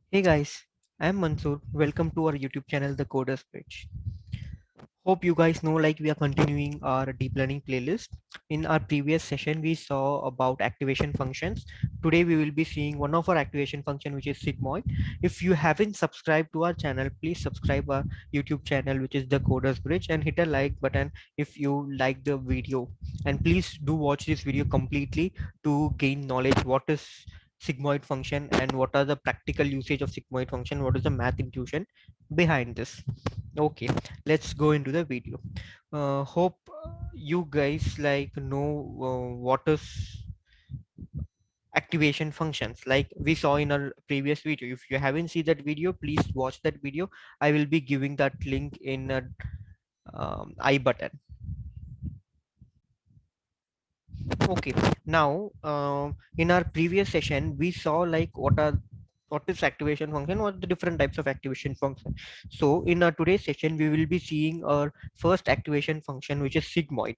Hey guys, I'm Mansoor. Welcome to our YouTube channel, The Coders Bridge. Hope you guys know we are continuing our deep learning playlist. In our previous session, we saw about activation functions. Today, we will be seeing one of our activation function, which is sigmoid. If you haven't subscribed to our channel, please subscribe our YouTube channel, which is The Coders Bridge, and hit a like button if you like the video. And please do watch this video completely to gain knowledge. What is sigmoid function and what are the practical usage of sigmoid function? What is the math intuition behind this? Okay, let's go into the video. Hope you guys know what is activation functions like we saw in our previous video. If you haven't seen that video, please watch that video. I will be giving that link in a I button. Okay, now in our previous session we saw what is activation function, what are the different types of activation function. So in our today's session we will be seeing our first activation function, which is sigmoid.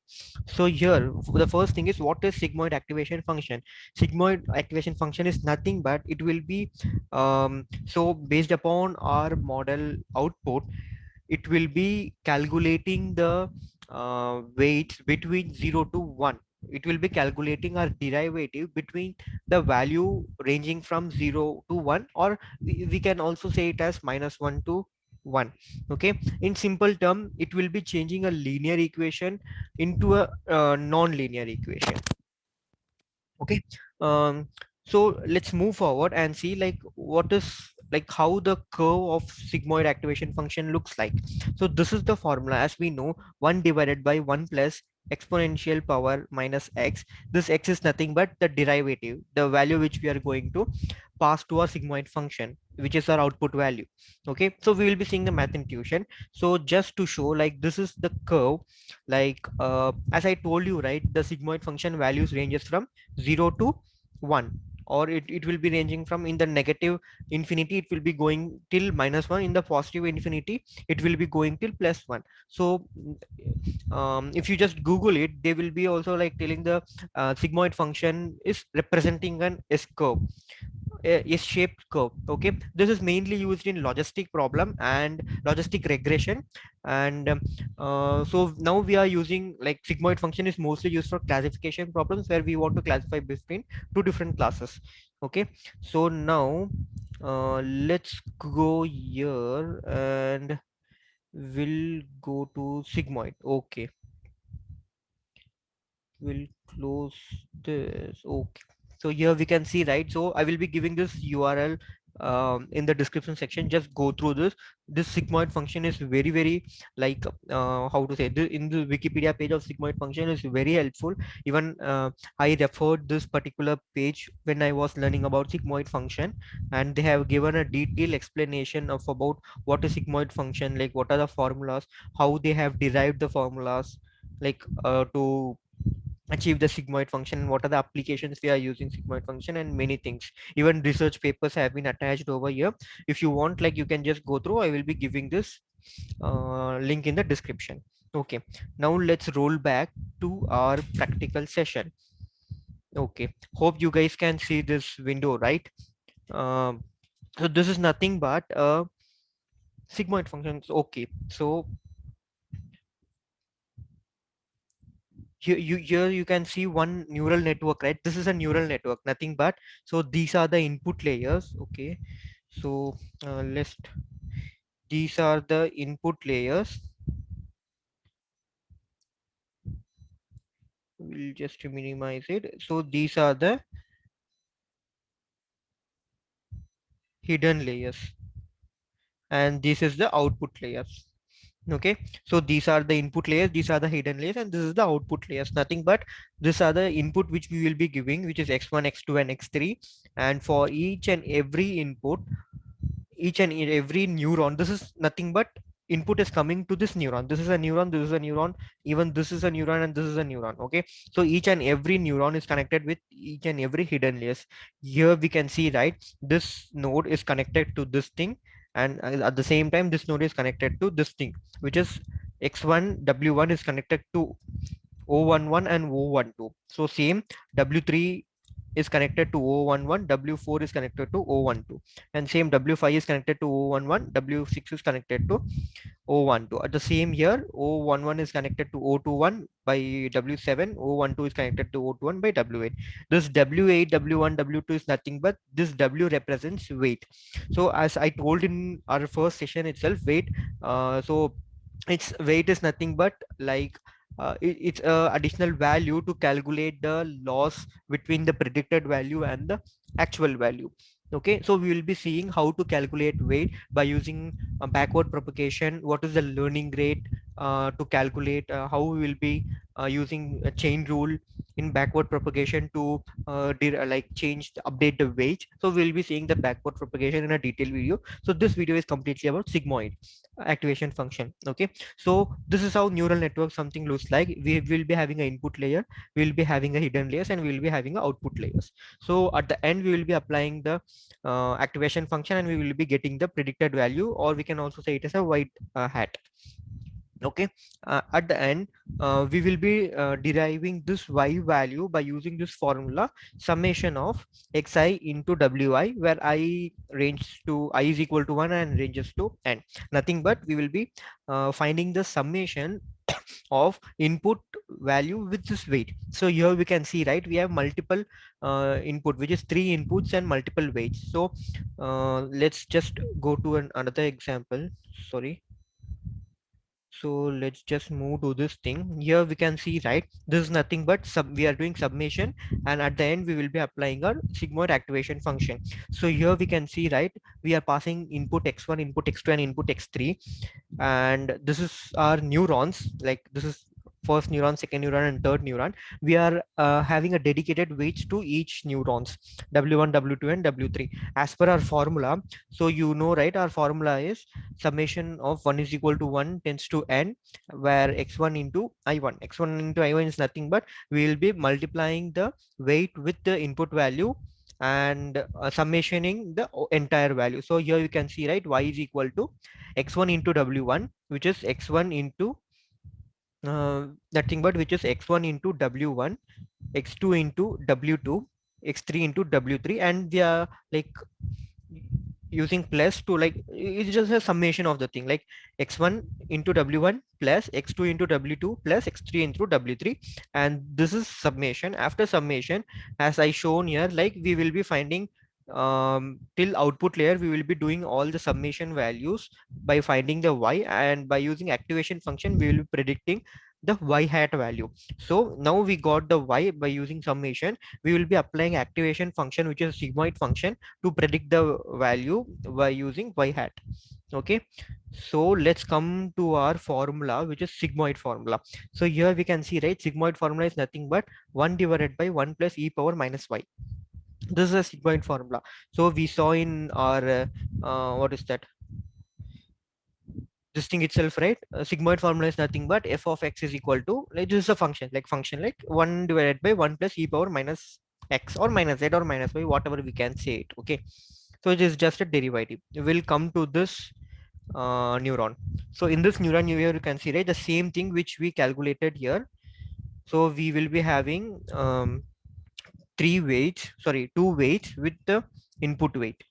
So here the first thing is, what is sigmoid activation function? Sigmoid activation function is nothing but it will be so based upon our model output, it will be calculating the weights between 0 to 1. It will be calculating our derivative between the value ranging from 0 to 1, or we can also say it as -1 to 1. Okay, in simple term, it will be changing a linear equation into a non-linear equation. Okay, um so let's move forward and see what is how the curve of sigmoid activation function looks like. So this is the formula. As we know, 1 divided by 1 plus exponential power minus x. This x is nothing but the derivative, the value which we are going to pass to our sigmoid function, which is our output value. Okay, so we will be seeing the math intuition. So just to show, this is the curve. As I told you, right, the sigmoid function values ranges from 0 to 1, or it will be ranging from, in the negative infinity it will be going till -1, in the positive infinity it will be going till +1. So if you just google it, they will be also telling the sigmoid function is representing an S curve, a shaped curve. Okay, this is mainly used in logistic problem and logistic regression. And so now we are using, sigmoid function is mostly used for classification problems where we want to classify between two different classes. Okay, so now let's go here and we'll go to sigmoid. Okay, we'll close this. Okay, so here we can see, right, so I will be giving this URL in the description section. Just go through this sigmoid function is very how to say, in the Wikipedia page of sigmoid function is very helpful. Even I referred this particular page when I was learning about sigmoid function, and they have given a detailed explanation of about what is sigmoid function, like what are the formulas, how they have derived the formulas, to achieve the sigmoid function, what are the applications we are using sigmoid function, and many things. Even research papers have been attached over here. If you want, you can just go through. I will be giving this link in the description. Okay, now let's roll back to our practical session. Okay, hope you guys can see this window, right? So this is nothing but sigmoid functions. Okay, so here you can see one neural network, right? This is a neural network, nothing but, so these are the input layers. Okay, so let's these are the input layers. We'll just minimize it. So these are the hidden layers, and this is the output layers. Okay, so these are the input layers, these are the hidden layers, and this is the output layers. Nothing but these are the input which we will be giving, which is x1, x2, and x3. And for each and every input, each and every neuron, this is nothing but input is coming to this neuron. This is a neuron, this is a neuron, even this is a neuron, and this is a neuron. Okay, so each and every neuron is connected with each and every hidden layers. Here we can see, right, this node is connected to this thing, and at the same time this node is connected to this thing, which is x1, w1 is connected to O11 and O12. So same, w3 is connected to O11, W4 is connected to O12, and same W5 is connected to O11, W6 is connected to O12. At the same here, O11 is connected to O21 by W7, O12 is connected to O21 by W8. This W8, W1, W2 is nothing but this W represents weight. So as I told in our first session itself, weight, so its weight is nothing but like it's a additional value to calculate the loss between the predicted value and the actual value. Okay, so we will be seeing how to calculate weight by using backward propagation, what is the learning rate, to calculate how we will be using a chain rule in backward propagation to like change update the weight. So we'll be seeing the backward propagation in a detailed video. So this video is completely about sigmoid activation function. Okay, so this is how neural network something looks like. We will be having an input layer, we will be having a hidden layers, and we will be having a output layers. So at the end we will be applying the activation function, and we will be getting the predicted value, or we can also say it as a white hat. Okay, at the end we will be deriving this y value by using this formula, summation of xi into wi, where I range to I is equal to 1 and ranges to n. Nothing but we will be finding the summation of input value with this weight. So here we can see, right, we have multiple input, which is 3 inputs and multiple weights. So let's just go to another example. Sorry, so let's just move to this thing. Here we can see, right, this is nothing but we are doing summation, and at the end we will be applying our sigmoid activation function. So here we can see, right, we are passing input x1, input x2, and input x3, and this is our neurons. Like this is first neuron, second neuron, and third neuron. We are having a dedicated weights to each neurons, w1, w2, and w3 as per our formula. So you know, right, our formula is summation of 1 is equal to 1 tends to n, where x1 into i1 is nothing but we will be multiplying the weight with the input value and summationing the entire value. So here you can see, right, y is equal to x1 into w1, which is x1 into nothing but which is x1 into w1, x2 into w2, x3 into w3, and we are like using plus to, like, it's just a summation of the thing, like x1 into w1 plus x2 into w2 plus x3 into w3, and this is summation. After summation, as I shown here, like we will be finding till output layer, we will be doing all the summation values by finding the y, and by using activation function we will be predicting the y hat value. So now we got the y by using summation. We will be applying activation function, which is a sigmoid function, to predict the value by using y hat. Okay, so let's come to our formula, which is sigmoid formula. So here we can see, right, sigmoid formula is nothing but 1 divided by 1 plus e power minus y. This is a sigmoid formula. So we saw in our what is that, this thing itself, right? Sigmoid formula is nothing but f of x is equal to, like, this is a function, like 1 divided by 1 plus e power minus x or minus z or minus y, whatever we can say it. Okay, so it is just a derivative. We'll come to this neuron. So in this neuron, here you can see, right, the same thing which we calculated here. So we will be having two weights with the input weight.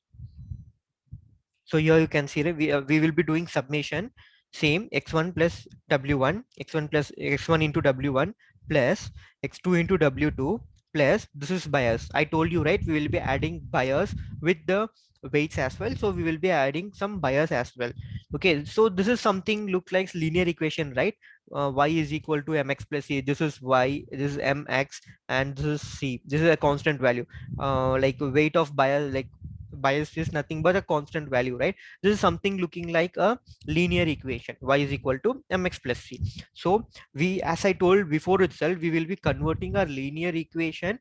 So here you can see that we will be doing summation, same x1 plus w1, x1 plus x1 into w1 plus x2 into w2 plus this is bias. I told you, right, we will be adding bias with the weights as well. So we will be adding some bias as well. Okay, so this is something look like linear equation, right? Y is equal to mx plus c. This is y, this is mx, and this is c. This is a constant value. Like weight of bias, like bias is nothing but a constant value, right? This is something looking like a linear equation, y is equal to mx plus c. So we, as I told before itself, we will be converting our linear equation.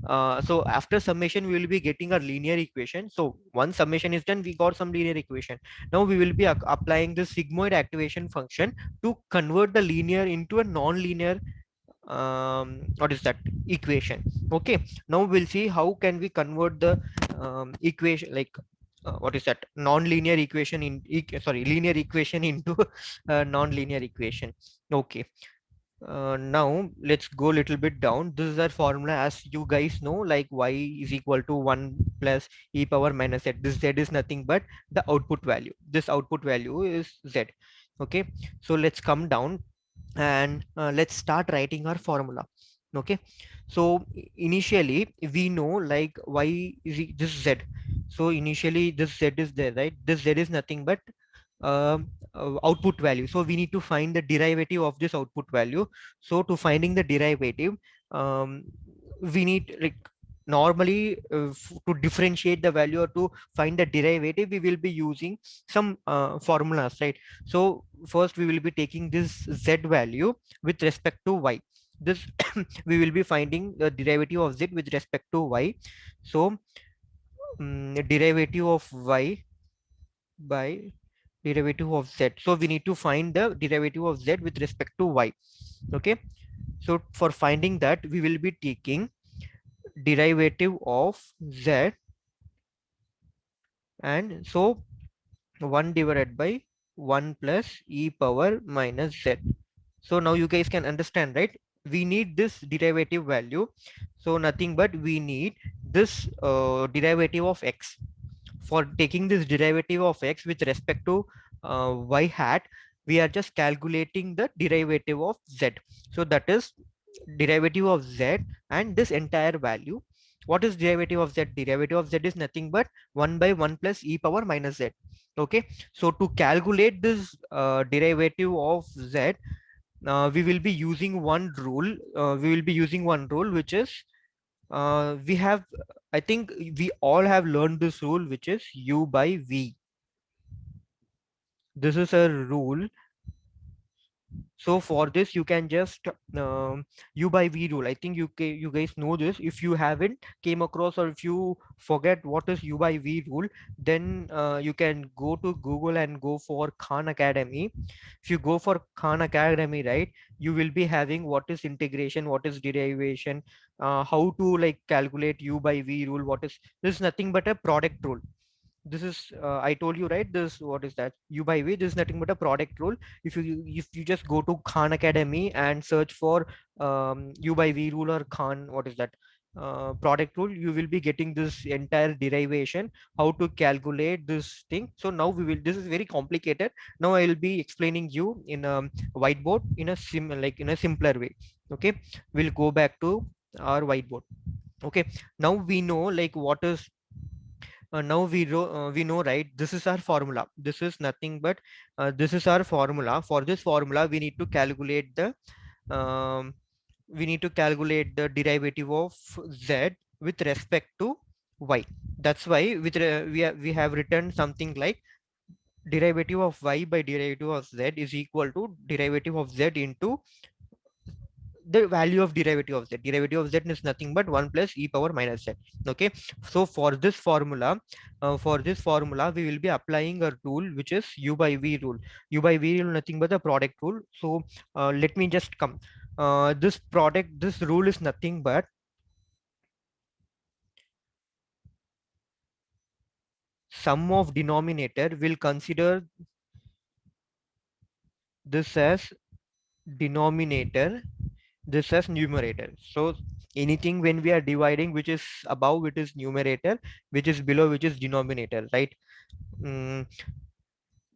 So after summation we will be getting a linear equation. So once summation is done, we got some linear equation. Now we will be applying the sigmoid activation function to convert the linear into a non-linear what is that, equation. Okay, now we'll see how can we convert the equation, like what is that, non-linear equation in sorry, linear equation into a non-linear equation. Okay, Now let's go a little bit down. This is our formula, as you guys know, like y is equal to 1 plus e power minus z. This z is nothing but the output value. This output value is z. Okay, so let's come down and let's start writing our formula. Okay, so initially we know like this z. So initially this z is there, right? This z is nothing but output value. So we need to find the derivative of this output value. So to finding the derivative, um, we need like normally to differentiate the value or to find the derivative, we will be using some formulas, right? So first we will be taking this z value with respect to y. This we will be finding the derivative of z with respect to y. So derivative of y by derivative of z. So we need to find the derivative of z with respect to y. Okay, so for finding that, we will be taking derivative of z, and so 1 divided by 1 plus e power minus z. So now you guys can understand, right? We need this derivative value. So nothing but we need this derivative of x. For taking this derivative of x with respect to y hat, we are just calculating the derivative of z. So that is derivative of z and this entire value. What is derivative of z? Derivative of z is nothing but 1 by 1 plus e power minus z. Okay, so to calculate this derivative of z, we will be using one rule. Which is we have, I think we all have learned this rule, which is u by v. This is a rule. So for this, you can just u by v rule. I think you guys know this. If you haven't came across, or if you forget what is u by v rule, then you can go to Google and go for Khan Academy. If you go for Khan Academy, right, you will be having what is integration, what is derivation, how to like calculate u by v rule. This is nothing but a product rule. This is I told you, right? This, what is that, u by v, this is nothing but a product rule. If you just go to Khan Academy and search for u by v rule or Khan, what is that, product rule, you will be getting this entire derivation, how to calculate this thing. So now this is very complicated. Now I will be explaining you in a whiteboard in a in a simpler way. Okay, we'll go back to our whiteboard. Okay, now we know like what is now we know, right? This is our formula. This is nothing but this is our formula. For this formula, um, we need to calculate the derivative of z with respect to y. That's why we have written something like derivative of y by derivative of z is equal to derivative of z into the value of derivative of z. Derivative of z is nothing but 1 plus e power minus z. Okay, so for this formula, we will be applying a rule which is u by v rule. U by v rule nothing but the product rule. So let me just come. This rule is nothing but sum of denominator. Will consider this as denominator, this as numerator. So anything when we are dividing, which is above, it is numerator, which is below, which is denominator, right?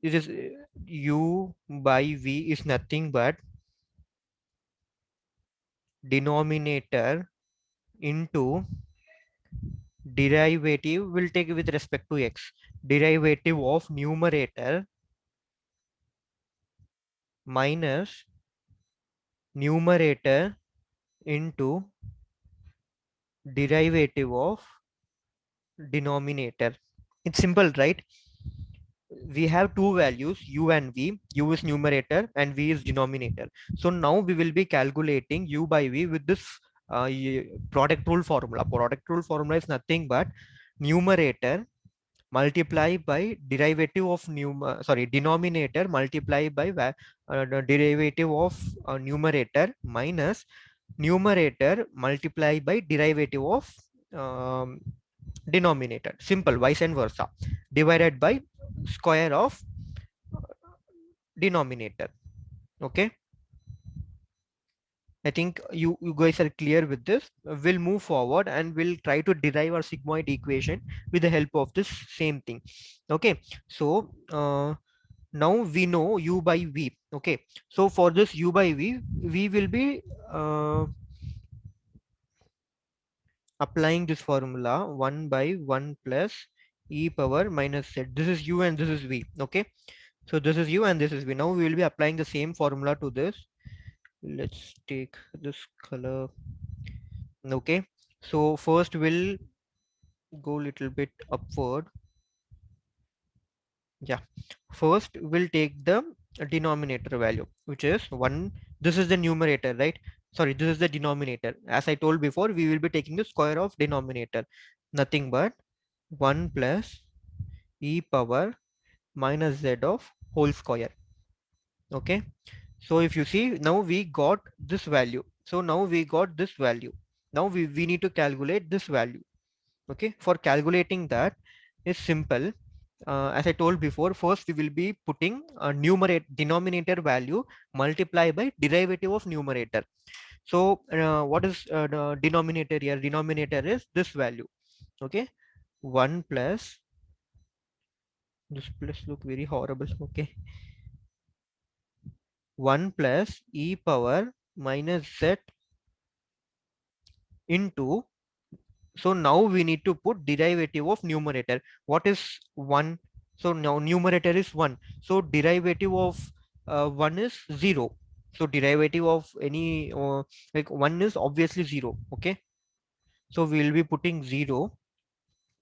It is u by v is nothing but denominator into derivative, will take with respect to x, derivative of numerator minus numerator into derivative of denominator. It's simple, right? We have two values, u and v. U is numerator and v is denominator. So now we will be calculating u by v with this product rule formula. Product rule formula is nothing but numerator multiply by derivative of denominator multiply by the derivative of numerator minus numerator multiply by derivative of um, denominator. Simple, vice and versa, divided by square of denominator. Okay, I think you guys are clear with this. We'll move forward and we'll try to derive our sigmoid equation with the help of this same thing. Okay, so now we know u by v. Okay, so for this u by v, we will be applying this formula 1 by 1 plus e power minus z. This is u and this is v. Okay, so this is u and this is v. Now we will be applying the same formula to this. Let's take this color. Okay, so first we'll go a little bit upward. Yeah, first we'll take the denominator value, which is 1. This is the numerator, right? Sorry, this is the denominator. As I told before, we will be taking the square of denominator, nothing but 1 plus e power minus z of whole square. Okay, so if you see, now we got this value. So now we got this value. Now we need to calculate this value. Okay, for calculating that is simple. As I told before, first we will be putting a denominator value multiply by derivative of numerator. So what is the denominator here? Denominator is this value. Okay, 1 plus, this plus look very horrible. Okay, 1 plus e power minus z into, so now we need to put derivative of numerator. What is 1? So now numerator is 1. So derivative of 1 is 0. So derivative of any like 1 is obviously 0. Okay. So we will be putting 0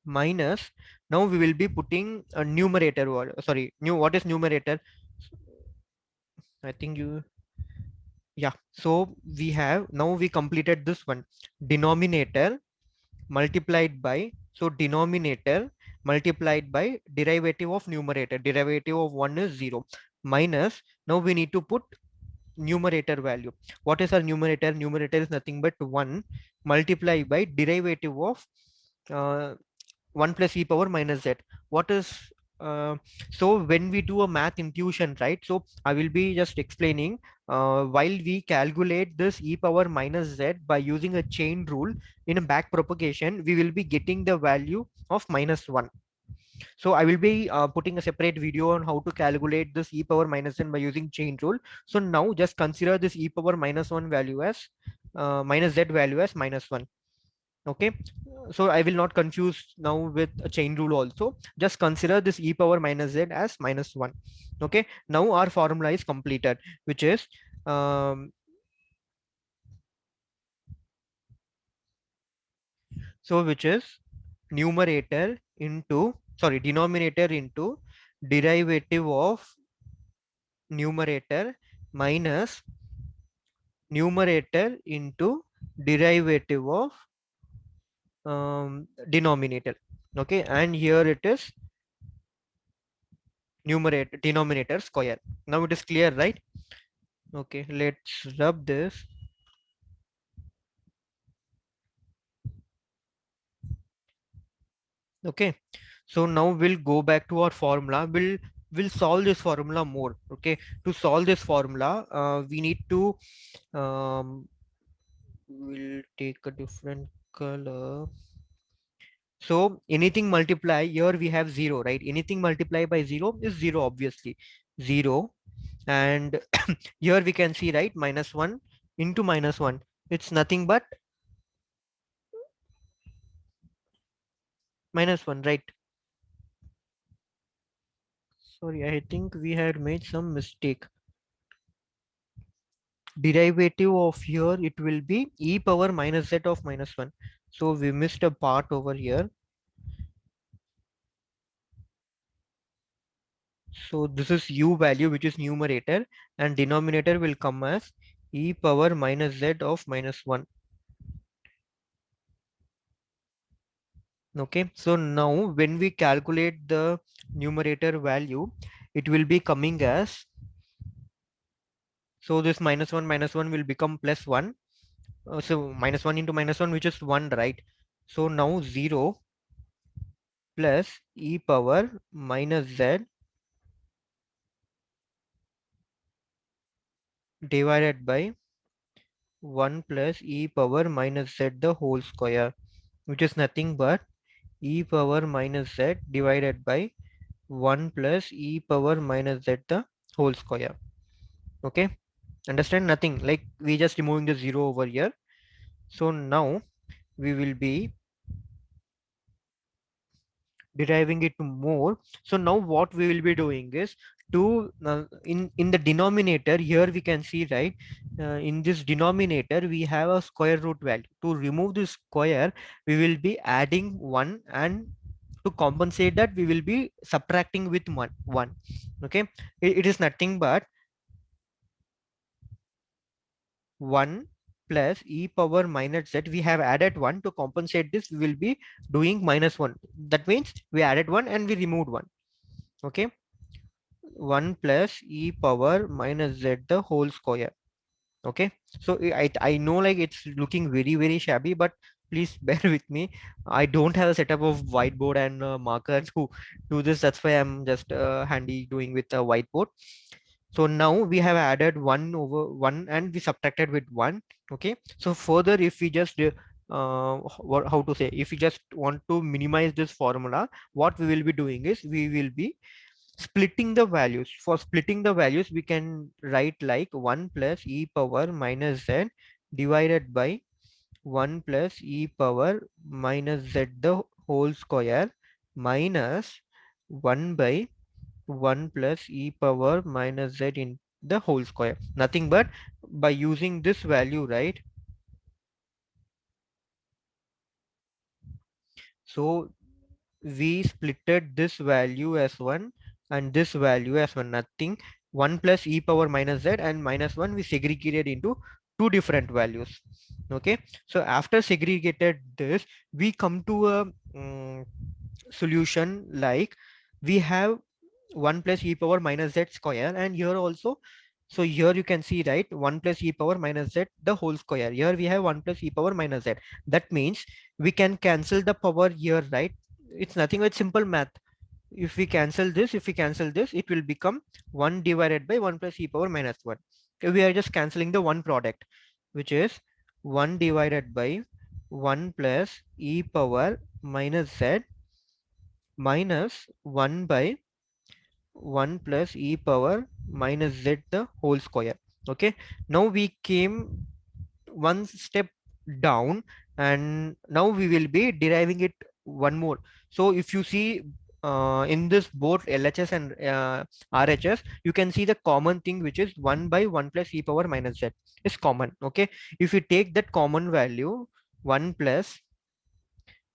minus. Now we will be putting a numerator. Sorry, what is numerator? I think you, yeah. So we have, now we completed this one. Denominator multiplied by, so denominator multiplied by derivative of numerator, derivative of 1 is 0, minus, now we need to put numerator value. What is our numerator? Numerator is nothing but 1 multiplied by derivative of uh, 1 plus e power minus z. What is uh, so when we do a math intuition, right? So I will be just explaining, while we calculate this e power minus z by using a chain rule in a back propagation, we will be getting the value of minus 1. So I will be putting a separate video on how to calculate this e power minus n by using chain rule. So now just consider this e power minus 1 value as minus z value as minus 1. Okay, so I will not confuse now with a chain rule also. Just consider this e power minus z as minus 1. Okay, now our formula is completed, which is which is numerator into, sorry, denominator into derivative of numerator minus numerator into derivative of denominator. Okay, and here it is numerator denominator square. Now it is clear, right? Okay, let's rub this. Okay, so now we'll go back to our formula. We'll solve this formula more. Okay, to solve this formula, we need to we'll take a different color. So anything multiply, here we have 0, right? Anything multiply by 0 is 0, obviously 0. And here we can see, right, minus 1 into minus 1, it's nothing but minus 1, right? Sorry, I think we had made some mistake. Derivative of here, it will be e power minus z of minus 1. So we missed a part over here. So this is u value, which is numerator, and denominator will come as e power minus z of minus 1. Okay, so now when we calculate the numerator value, it will be coming as, so this minus 1 will become plus 1. So minus 1 into minus 1, which is 1, right? So now 0 plus e power minus z divided by 1 plus e power minus z the whole square, which is nothing but e power minus z divided by 1 plus e power minus z the whole square. Okay, understand? Nothing, like we just removing the 0 over here. So now we will be deriving it more. So now what we will be doing is to in the denominator here we can see, right, in this denominator we have a square root value. To remove this square we will be adding 1, and to compensate that we will be subtracting with 1. Okay, it is nothing but 1 plus e power minus z. We have added 1. To compensate this we will be doing minus 1. That means we added 1 and we removed 1. Okay, 1 plus e power minus z the whole square. Okay, so I know like it's looking very shabby, but please bear with me. I don't have a setup of whiteboard and marker to do this. That's why I'm just handy doing with a whiteboard. So now we have added 1 over 1 and we subtracted with 1. Okay, so further if we just how to say, if we just want to minimize this formula, what we will be doing is we will be splitting the values. For splitting the values we can write like 1 plus e power minus z divided by 1 plus e power minus z the whole square minus 1 by 1 plus e power minus z in the whole square. Nothing but by using this value, right? So we splitted this value as 1 and this value as 1. Nothing, 1 plus e power minus z and minus 1 we segregated into two different values. Okay, so after segregated this we come to a solution like we have 1 plus e power minus z square, and here also, so here you can see, right, 1 plus e power minus z the whole square. Here we have 1 plus e power minus z. That means we can cancel the power here, right? It's nothing but simple math. If we cancel this, if we cancel this, it will become 1 divided by 1 plus e power minus 1. Okay, we are just canceling the one product, which is 1 divided by 1 plus e power minus z minus 1 by 1 plus e power minus z the whole square. Okay, now we came one step down, and now we will be deriving it one more. So if you see in this both LHS and RHS, you can see the common thing, which is 1 by 1 plus e power minus z is common. Okay, if we take that common value 1 plus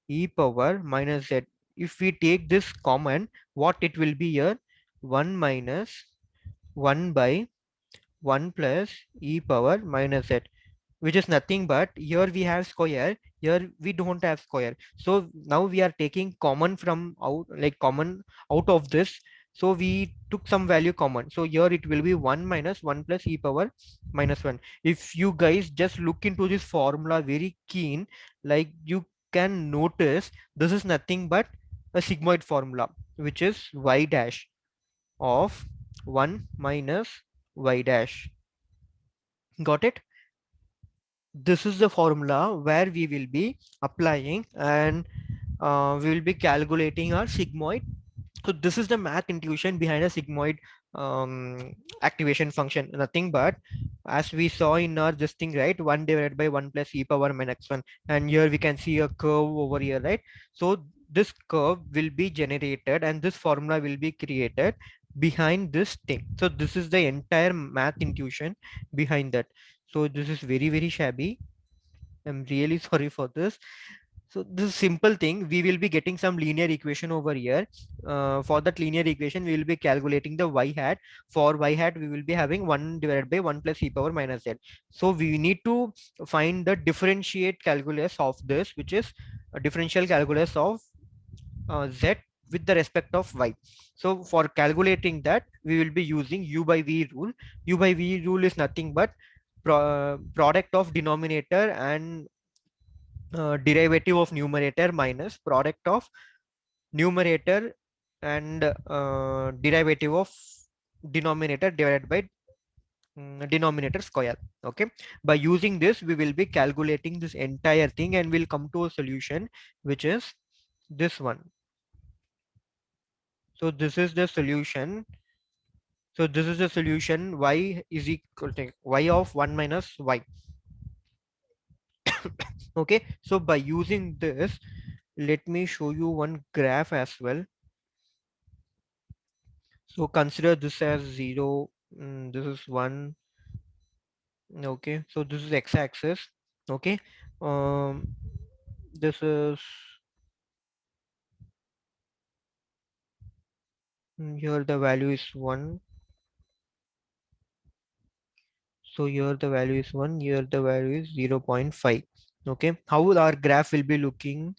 e power minus z, if we take this common, what it will be here, 1 minus 1 by 1 plus e power minus z, which is nothing but here we have square, here we don't have square. So now we are taking common from out, like common out of this. So we took some value common, so here it will be 1 minus 1 plus e power minus 1. If you guys just look into this formula very keen, like you can notice this is nothing but a sigmoid formula, which is y dash of 1 minus y dash. Got it? This is the formula where we will be applying, and we will be calculating our sigmoid. So this is the math intuition behind a sigmoid activation function. Nothing but as we saw in our this thing, right, 1 divided by 1 plus e power minus 1, and here we can see a curve over here, right? So this curve will be generated and this formula will be created behind this thing. So this is the entire math intuition behind that. So this is very shabby. I'm really sorry for this. So this simple thing, we will be getting some linear equation over here. For that linear equation, we will be calculating the y hat. For y hat, we will be having 1 divided by 1 plus e power minus z. So we need to find the differentiate calculus of this, which is a differential calculus of z with the respect of y. So for calculating that, we will be using u by v rule. U by v rule is nothing but product of denominator and derivative of numerator minus product of numerator and derivative of denominator divided by denominator square. Okay, by using this we will be calculating this entire thing and we'll come to a solution which is this one. So this is the solution. So this is the solution, y is equal to y of 1 minus y. Okay, so by using this, let me show you one graph as well. So consider this as 0, this is 1. Okay, so this is x-axis. Okay, this is here the value is 1. So here the value is 1, here the value is 0.5. Okay, how will our graph will be looking?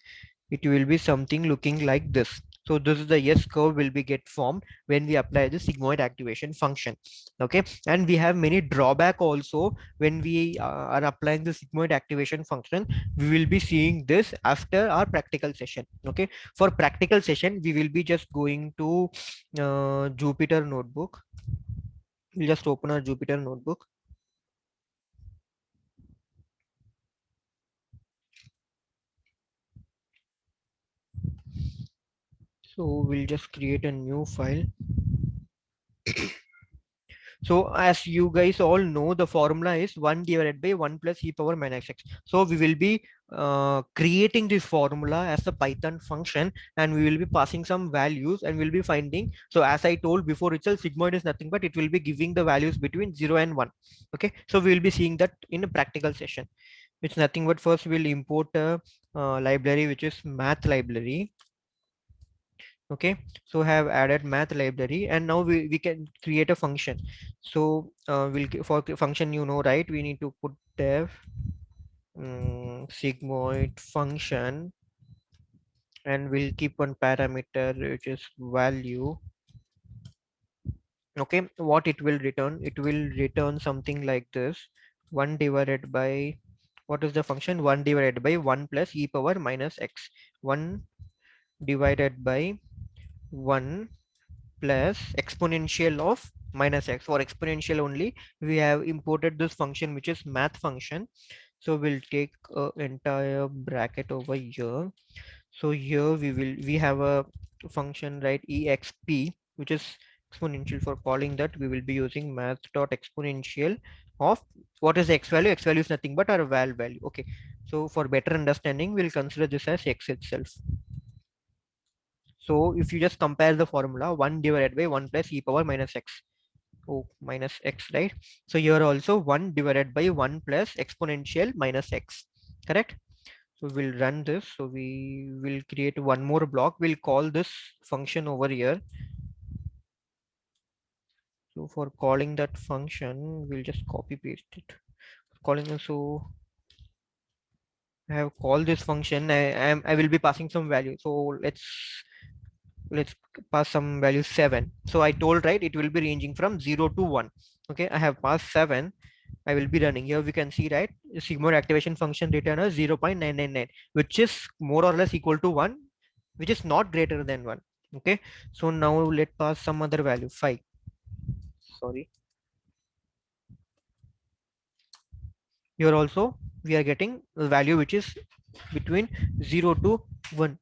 It will be something looking like this. So this is the S curve will be get formed when we apply the sigmoid activation function. Okay, and we have many drawback also when we are applying the sigmoid activation function. We will be seeing this after our practical session. Okay, for practical session we will be just going to Jupyter notebook. We'll just open our Jupyter notebook. So we'll just create a new file. So as you guys all know, the formula is 1 divided by 1 plus e power minus x. So we will be creating this formula as a Python function and we will be passing some values and we'll be finding. So as I told before itself, sigmoid is nothing but it will be giving the values between 0 and 1. Okay, so we will be seeing that in a practical session. It's nothing but first we'll import a library which is math library. Okay, so have added math library and now we can create a function. So for function, you know, right, we need to put def sigmoid function and we'll keep one parameter which is value. Okay, what it will return, it will return something like this: 1 divided by, what is the function, 1 divided by 1 plus e power minus x, 1 divided by 1 plus exponential of minus x. For exponential only we have imported this function which is math function. So we'll take a entire bracket over here. So here we have a function, right, exp, which is exponential. For calling that we will be using math dot exponential of, what is x value? X value is nothing but our value. Okay, so for better understanding we'll consider this as x itself. So if you just compare the formula, 1 divided by 1 plus e power minus x, oh, minus x, right? So here also 1 divided by 1 plus exponential minus x, correct? So we'll run this. So we will create one more block. We'll call this function over here. So for calling that function, we'll just copy paste it. Calling it, so I have called this function. I will be passing some value. So let's pass some value 7. So I told, right, it will be ranging from 0 to 1. Okay, I have passed 7. I will be running. Here we can see, right, sigmoid activation function return as 0.999, which is more or less equal to 1, which is not greater than 1. Okay, so now let pass some other value, 5. Sorry, here also we are getting a value which is between 0 to 1.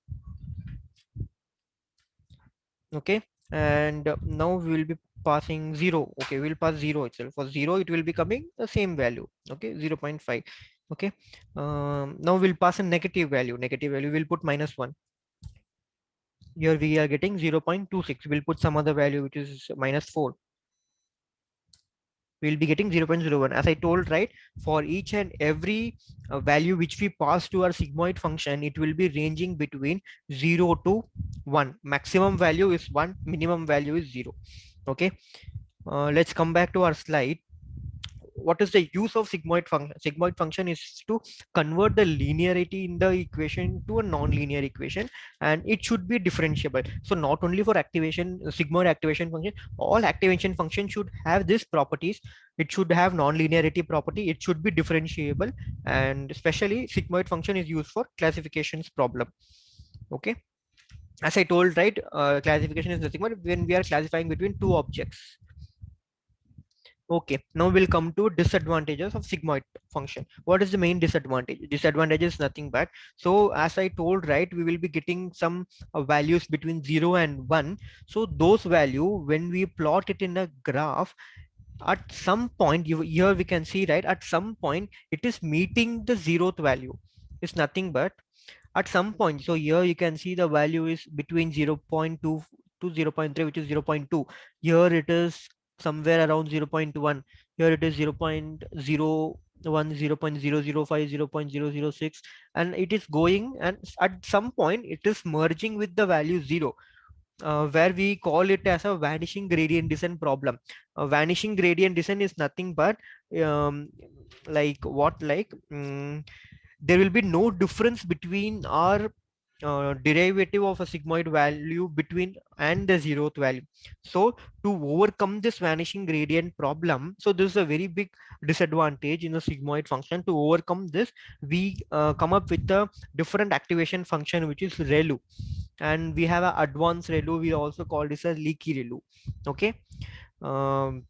Okay, and now we will be passing 0. Okay, we'll pass 0 itself. For 0 it will be coming the same value. Okay, 0.5. Okay, now we'll pass a negative value, we'll put -1. Here we are getting 0.26. We'll put some other value which is -4. We'll be getting 0.01. As I told, right, for each and every value which we pass to our sigmoid function, it will be ranging between 0 to 1. Maximum value is 1, minimum value is 0. Okay, let's come back to our slide. What is the use of sigmoid function? Sigmoid function is to convert the linearity in the equation to a non-linear equation, and it should be differentiable. So not only for activation, sigmoid activation function, all activation functions should have these properties. It should have non-linearity property, it should be differentiable, and especially sigmoid function is used for classifications problem. Okay, as I told, right, classification is nothing but when we are classifying between two objects. Okay, now we'll come to disadvantages of sigmoid function. What is the main disadvantage? Disadvantage is nothing but, so as I told, right, we will be getting some values between 0 and 1. So those value, when we plot it in a graph, at some point, here we can see, right, at some point it is meeting the zeroth value. It's nothing but at some point. So here you can see the value is between 0.2 to 0.3, which is 0.2. Here it is somewhere around 0.1. Here it is 0.01, 0.005, 0.006, and it is going, and at some point it is merging with the value 0, where we call it as a vanishing gradient descent problem. Vanishing gradient descent is nothing but, um, like what, like, there will be no difference between our derivative of a sigmoid value between and the zeroth value. So to overcome this vanishing gradient problem, so this is a very big disadvantage in the sigmoid function. To overcome this, we come up with a different activation function, which is ReLU, and we have an advanced ReLU. We also call this a leaky ReLU. Okay. um,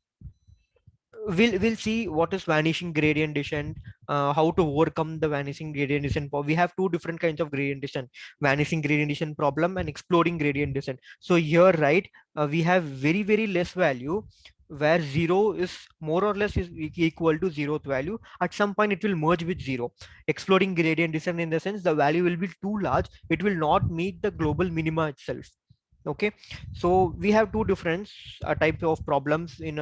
we'll see what is vanishing gradient descent, how to overcome the vanishing gradient descent. We have two different kinds of gradient descent: vanishing gradient descent problem and exploding gradient descent. So here, right, we have very less value, where 0 is more or less is equal to zeroth value. At some point it will merge with 0. Exploding gradient descent, in the sense the value will be too large, it will not meet the global minima itself. Okay, so we have two different types of problems in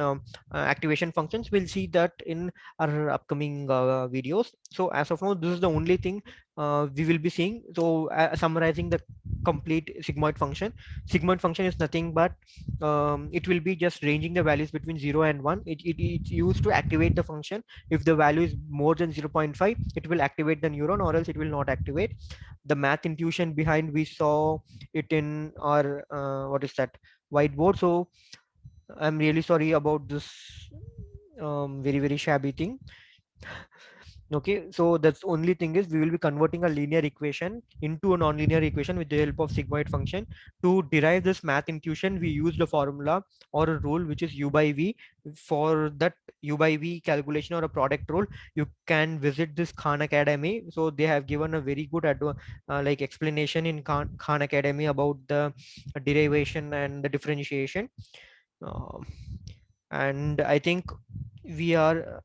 activation functions. We'll see that in our upcoming videos. So as of now, this is the only thing we will be seeing. So summarizing the complete sigmoid function. Sigmoid function is nothing but, it will be just ranging the values between 0 and 1. It's used to activate the function. If the value is more than 0.5, it will activate the neuron, or else it will not activate. The math intuition behind, we saw it in our what is that, whiteboard. So I'm really sorry about this very shabby thing. Okay, so that's only thing is, we will be converting a linear equation into a nonlinear equation with the help of sigmoid function. To derive this math intuition, we used a formula or a rule, which is u by v. For that u by v calculation or a product rule, you can visit this Khan Academy. So they have given a very good like explanation in Khan Academy about the derivation and the differentiation. Um, and I think we are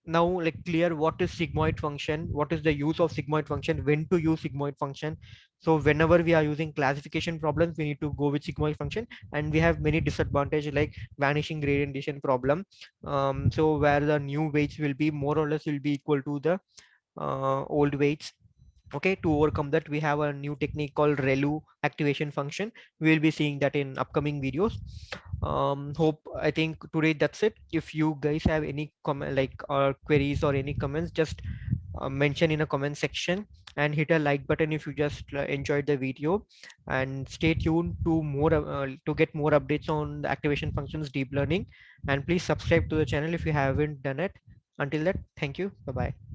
now like clear what is sigmoid function, what is the use of sigmoid function, when to use sigmoid function. So whenever we are using classification problems, we need to go with sigmoid function. And we have many disadvantages, like vanishing gradient descent problem. So where the new weights will be more or less will be equal to the old weights. Okay, to overcome that, we have a new technique called ReLU activation function. We will be seeing that in upcoming videos. Hope, I think today that's it. If you guys have any comment, like queries or any comments, just mention in a comment section, and hit a like button if you just enjoyed the video. And stay tuned to more to get more updates on the activation functions deep learning. And please subscribe to the channel if you haven't done it. Until that, thank you, bye bye.